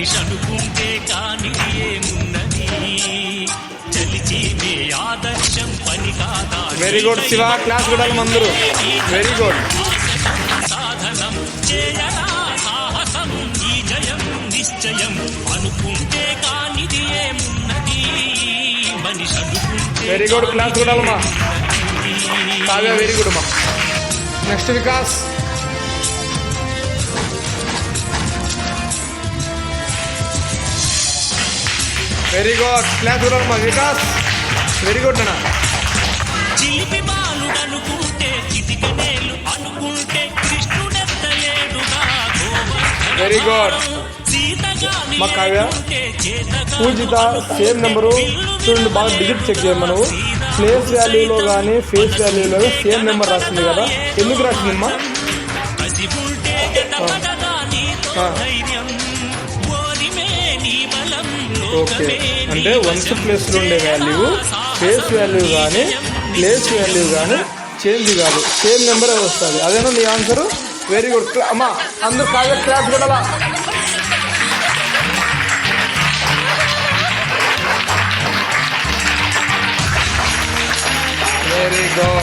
మనిషి అనుకుంటే కాని ఏమున్నది చలిచి మీ ఆదర్శం పని కాదా. వెరీ గుడ్ శివ, క్లాస్ కొడాలి అందరూ. Very good. సాధనం చేయరా సాహసం ఈ జయం నిశ్చయం అనుకుంటే కానిది ఏమున్నది మనిషి అనుకుంటే. వెరీ గుడ్, క్లాస్ కొడాలమ్మా. కావ్య వెరీ గుడ్ అమ్మా. Next Vikas. Very good, claps కొడాలమ్మా వికాస్. వెరీ గుడ్ అన్న. చిలిపి బాలుడనుకుంటే చితికనేలు అనుకుంటే కృష్ణుడెత్తలేడుగా. వెరీ గుడ్ మా కావ్య. పూజిత సేమ్ నెంబరు చూడండి, బాగా డిజిట్ చెక్ చేయమ్మా. నువ్వు ప్లేస్ వాల్యూలో కానీ ఫేస్ వాల్యూలో సేమ్ నెంబర్ రాసింది కదా, ఎందుకు రాసిందమ్మా? ఓకే, అంటే వన్స్ ప్లేస్లో ఉండే వాల్యూ ఫేస్ వాల్యూ కానీ ప్లేస్ వాల్యూ కానీ చేంజ్ కాదు, సేమ్ నెంబర్ వస్తుంది. అదేనా నీ ఆన్సరు? వెరీ గుడ్ అమ్మా. అందరూ కావ్య క్లాస్ కూడా. Very good.